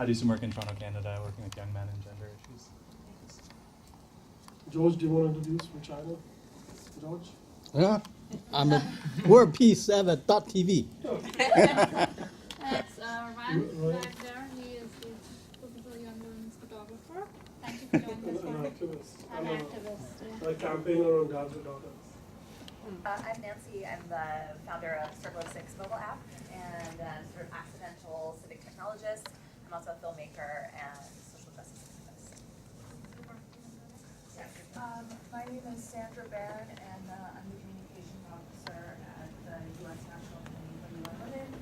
I do some work in Toronto, Canada, working with young men and gender issues. George, do you want to introduce from China? George? Yeah, I'm at WPTV. That's Ryan back there. He is the Professor Young Women's photographer. Thank you for joining us. An activist. An activist. A campaigner on Dads with Daughters. I'm Nancy. I'm the founder of Circle of Six mobile app and sort of accidental civic technologist. I'm also a filmmaker and social justice activist. My name is Sandra Barron, and I'm the communications officer at the U.S. National Committee for UN Women,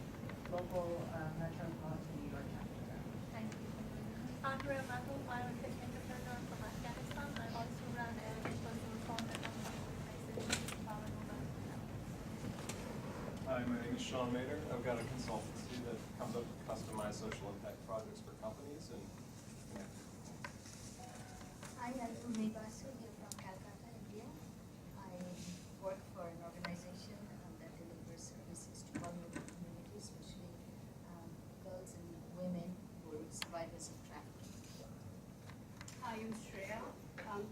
local metropolitan New York chapter. Thank you. Andrea Mandel, I'm a tech entrepreneur from Afghanistan. I also run a in-person fund and online organization, Power Women. Hi, my name is Sean Mader. I've got a consultancy that comes up with customized social impact projects for companies and Hi, I'm Ume Basu here from Calcutta, India. I work for an organization that delivers services to vulnerable communities, especially girls and women who are survivors of trafficking. Hi, I'm Shreya.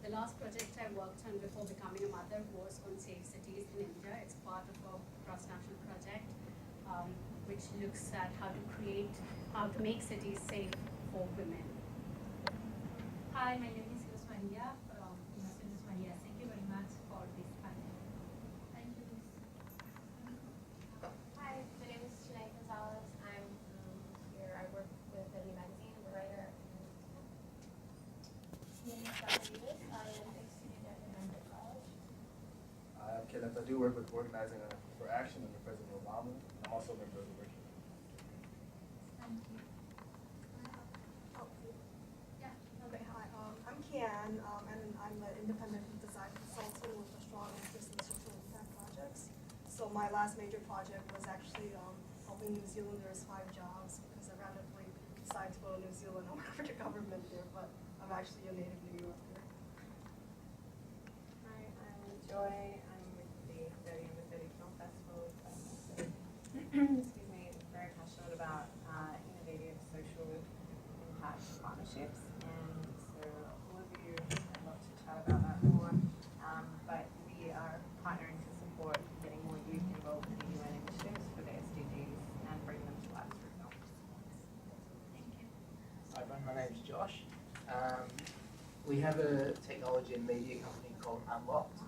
The last project I worked on before becoming a mother was on safe cities in India. It's part of a cross-national project which looks at how to make cities safe for women. Hi, my name is Usmania from Innocent Usmania. Thank you very much for this panel. Thank you. Hi, my name is Shanae Gonzalez. I'm here. I work with Debbie Magazine, I'm a writer. My name is Dr. Davis. I am a student at Mentor College. I'm Kenneth. I do work with Organizing for Action under President Obama. I'm also a member of the working group. Thank you. Okay, hi. I'm Kian, and I'm an independent design consultant with a strong interest in social impact projects. So my last major project was actually helping New Zealanders find jobs because I randomly decided to go to New Zealand and work for the government there, but I'm actually a native New Yorker. Hi, I'm Joy. I'm with the Very Empathetic Film Festival. Excuse me, very passionate about innovative social impact partnerships. And so all of you, I'd love to chat about that more. But we are partnering to support getting more youth involved in the UN initiatives for the SDGs and bring them to life through film. Thank you. Hi everyone, my name's Josh. We have a technology and media company called Unlocked,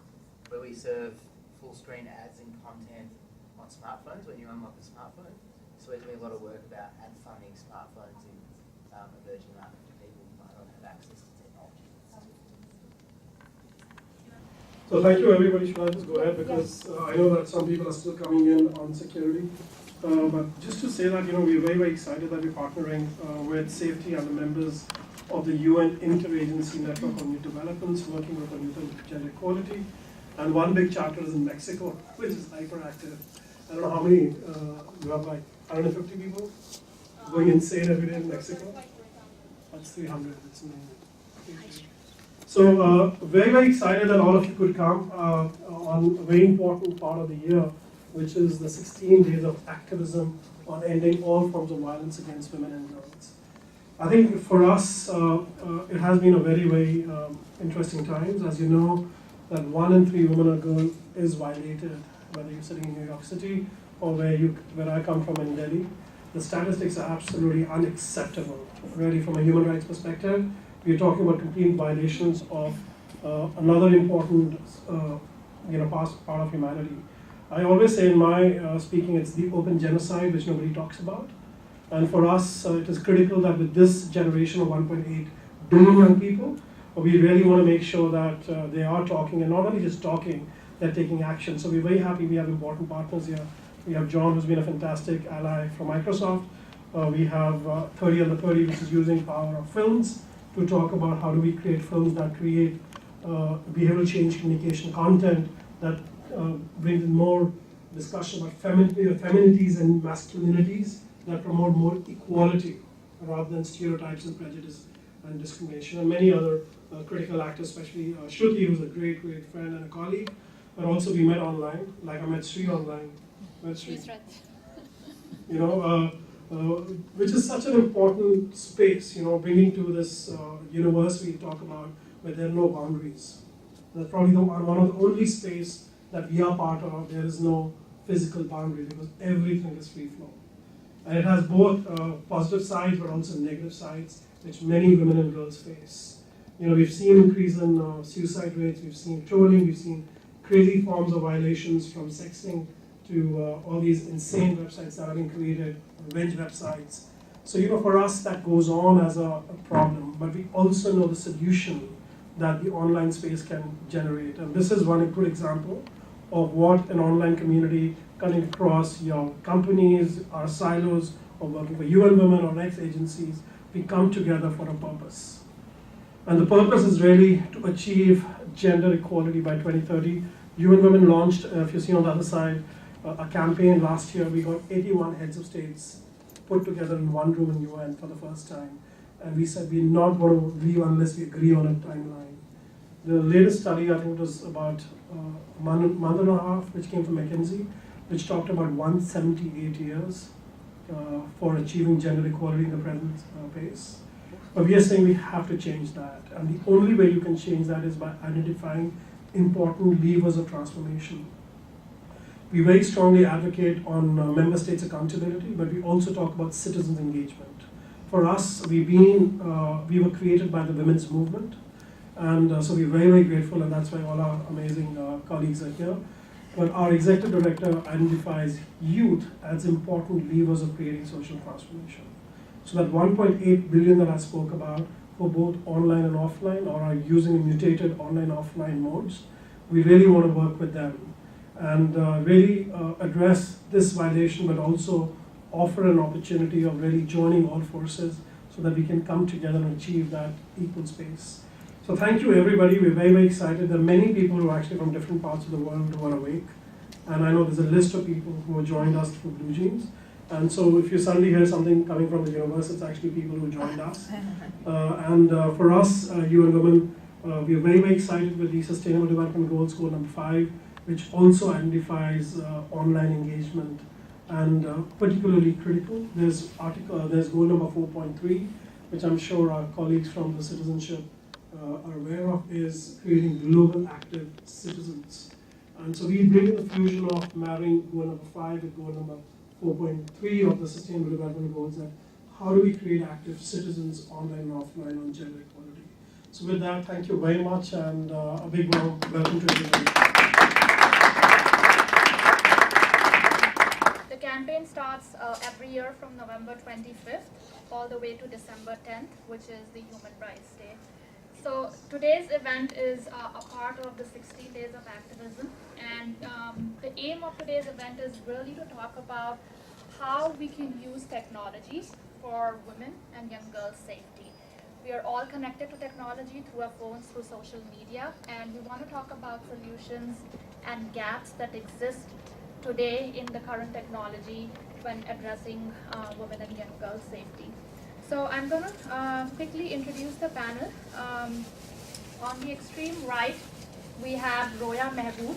where we serve full screen ads and content on smartphones when you unlock a smartphone. So we're doing a lot of work about ad funding smartphones in emerging markets for people who might not have access to technology. So thank you everybody. Should I just go ahead because I know that some people are still coming in on security. But just to say that, we're very, very excited that we're partnering with Safety and the members of the UN Interagency Network on Youth Developments, working with on youth and gender equality. And one big chapter is in Mexico, which is hyperactive. I don't know how many, you have like 150 people going insane every day in Mexico. That's 300, it's amazing. So very, very excited that all of you could come on a very important part of the year, which is the 16 days of activism on ending all forms of violence against women and girls. I think for us, it has been a very, very interesting times. As you know, that 1 in 3 women or girl is violated, whether you're sitting in New York City or where I come from in Delhi. The statistics are absolutely unacceptable, really, from a human rights perspective. We're talking about complete violations of another important part of humanity. I always say in my speaking, it's the open genocide, which nobody talks about. And for us, it is critical that with this generation of 1.8 billion young people, we really want to make sure that they are talking, and not only just talking, they're taking action. So we're very happy we have important partners here. We have John, who's been a fantastic ally from Microsoft. We have 30 Under 30, which is using power of films to talk about how do we create films that create behavioral change communication content that brings in more discussion about feminities and masculinities that promote more equality rather than stereotypes and prejudice and discrimination, and many other critical actors, especially Shruti, who's a great, great friend and a colleague, but also we met online, like I met Sri online. Met Sri. He's right. which is such an important space, bringing to this universe we talk about where there are no boundaries. That's probably one of the only space that we are part of. There is no physical boundary because everything is free flow. And it has both positive sides but also negative sides, which many women and girls face. We've seen increase in suicide rates, we've seen trolling, we've seen crazy forms of violations from sexting to all these insane websites that have been created, revenge websites. So for us that goes on as a problem, but we also know the solution that the online space can generate. And this is one good example of what an online community cutting across your companies, our silos, or working for UN Women or next agencies, we come together for a purpose. And the purpose is really to achieve gender equality by 2030. UN Women launched, if you see on the other side, a campaign last year. We got 81 heads of states put together in one room in UN for the first time. And we said we're not going to leave unless we agree on a timeline. The latest study, I think it was about a month and a half, which came from McKinsey, which talked about 178 years for achieving gender equality in the present pace. But we are saying we have to change that. And the only way you can change that is by identifying important levers of transformation. We very strongly advocate on member states' accountability, but we also talk about citizens' engagement. For us, we were created by the women's movement, and so we're very, very grateful, and that's why all our amazing colleagues are here. But our executive director identifies youth as important levers of creating social transformation. So that 1.8 billion that I spoke about for both online and offline, or are using mutated online-offline modes, we really want to work with them and really address this violation, but also offer an opportunity of really joining all forces so that we can come together and achieve that equal space. So thank you everybody, we're very, very excited. There are many people who are actually from different parts of the world who are awake. And I know there's a list of people who have joined us through Blue Jeans. And so if you suddenly hear something coming from the universe, it's actually people who joined us. For us, UN Women, we are very, very excited with the Sustainable Development Goals, goal number 5, which also identifies online engagement and particularly critical. There's goal number 4.3, which I'm sure our colleagues from the citizenship are aware of, is creating global active citizens. And so we bring in the fusion of marrying goal number 5 with goal number 4.3 of the Sustainable Development Goals, that how do we create active citizens online and offline on gender equality. So with that, thank you very much, and a big warm welcome to everybody. The campaign starts every year from November 25th all the way to December 10th, which is the Human Rights Day. So today's event is a part of the 60 days of activism, and the aim of today's event is really to talk about how we can use technology for women and young girls' safety. We are all connected to technology through our phones, through social media, and we want to talk about solutions and gaps that exist today in the current technology when addressing women and young girls' safety. So I'm going to quickly introduce the panel. On the extreme right, we have Roya Mehboob.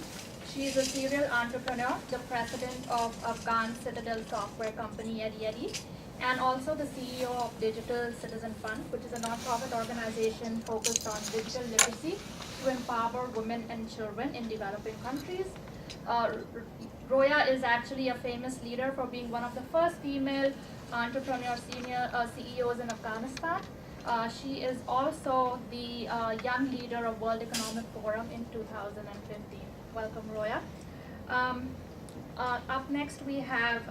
She is a serial entrepreneur, the president of Afghan Citadel Software Company, Yedi, and also the CEO of Digital Citizen Fund, which is a non-profit organization focused on digital literacy to empower women and children in developing countries. Roya is actually a famous leader for being one of the first female entrepreneur CEOs in Afghanistan. She is also the young leader of World Economic Forum in 2015. Welcome, Roya. Up next we have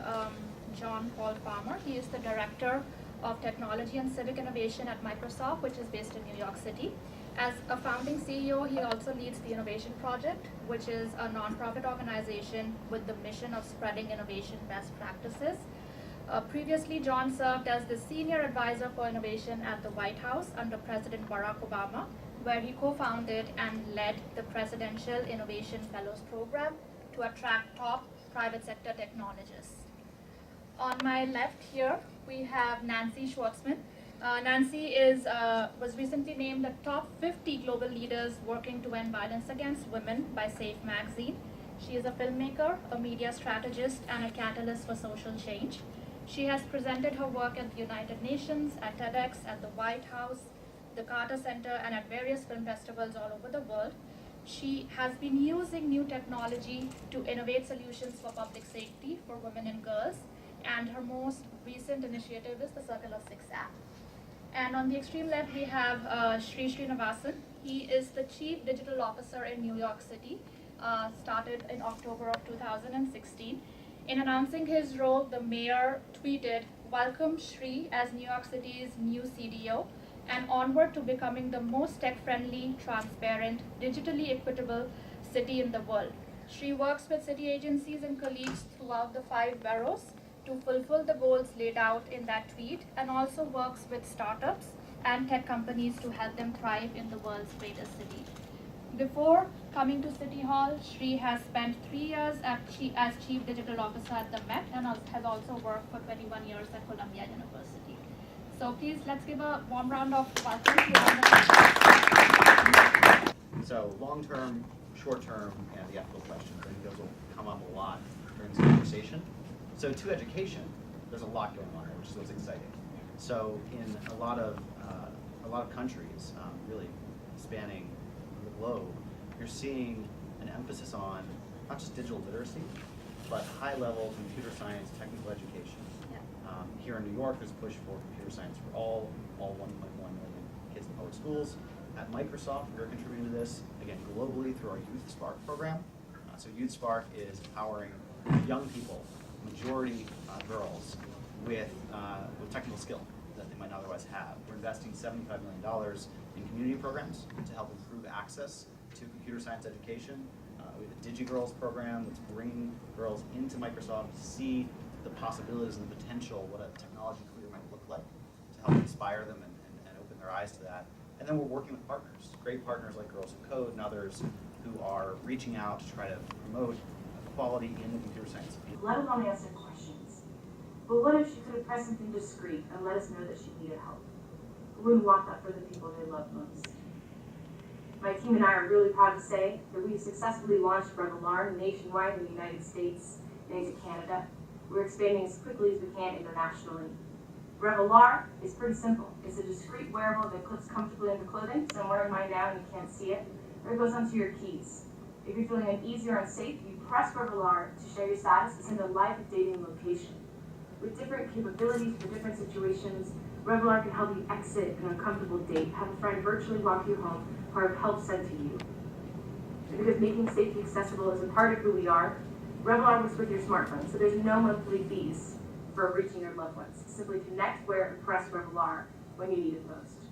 John Paul Palmer. He is the Director of Technology and Civic Innovation at Microsoft, which is based in New York City. As a founding CEO, he also leads the Innovation Project, which is a nonprofit organization with the mission of spreading innovation best practices. Previously, John served as the Senior Advisor for Innovation at the White House under President Barack Obama, where he co-founded and led the Presidential Innovation Fellows Program to attract top private sector technologists. On my left here, we have Nancy Schwartzman. Nancy was recently named the top 50 global leaders working to end violence against women by Safe Magazine. She is a filmmaker, a media strategist, and a catalyst for social change. She has presented her work at the United Nations, at TEDx, at the White House, the Carter Center, and at various film festivals all over the world. She has been using new technology to innovate solutions for public safety for women and girls, and her most recent initiative is the Circle of Six app. And on the extreme left, we have Sri Srinivasan. He is the Chief Digital Officer in New York City, started in October of 2016. In announcing his role, the mayor tweeted, "Welcome Sri as New York City's new CDO, and onward to becoming the most tech-friendly, transparent, digitally equitable city in the world." Sri works with city agencies and colleagues throughout the 5 boroughs to fulfill the goals laid out in that tweet, and also works with startups and tech companies to help them thrive in the world's greatest city. Before coming to City Hall, Sri has spent 3 years as Chief Digital Officer at the Met, and has also worked for 21 years at Columbia University. So please, let's give a warm round of welcome to So long-term, short-term, and the ethical questions. I think those will come up a lot during this conversation. So to education, there's a lot going on here, which is what's exciting. So in a lot of countries, really spanning the globe, you're seeing an emphasis on not just digital literacy, but high-level computer science, technical education. Here in New York, there's a push for computer science for all 1.1 million kids in public schools. At Microsoft, we're contributing to this, again, globally through our Youth Spark program. So Youth Spark is empowering young people, majority girls, with technical skill that they might not otherwise have. We're investing $75 million in community programs to help improve access to computer science education. We have a DigiGirls program that's bringing girls into Microsoft to see the possibilities and the potential, what a technology career might look like, to help inspire them and open their eyes to that. And then we're working with partners, great partners like Girls Who Code and others who are reaching out to try to promote equality in the computer science field. Let alone answer questions. But what if she could have pressed something discreet and let us know that she needed help? Who wouldn't want that for the people they love most? My team and I are really proud to say that we successfully launched Revelar nationwide in the United States and into Canada. We're expanding as quickly as we can internationally. Revelar is pretty simple. It's a discreet wearable that clips comfortably into clothing, so I'm wearing mine now and you can't see it, or it goes onto your keys. If you're feeling uneasy or unsafe, you press Revelar to share your status and send a live dating location. With different capabilities for different situations, Revelar can help you exit an uncomfortable date, have a friend virtually walk you home, or have help sent to you. And because making safety accessible is a part of who we are, Revelar works with your smartphone, so there's no monthly fees for reaching your loved ones. Simply connect, wear, and press Revelar when you need it most.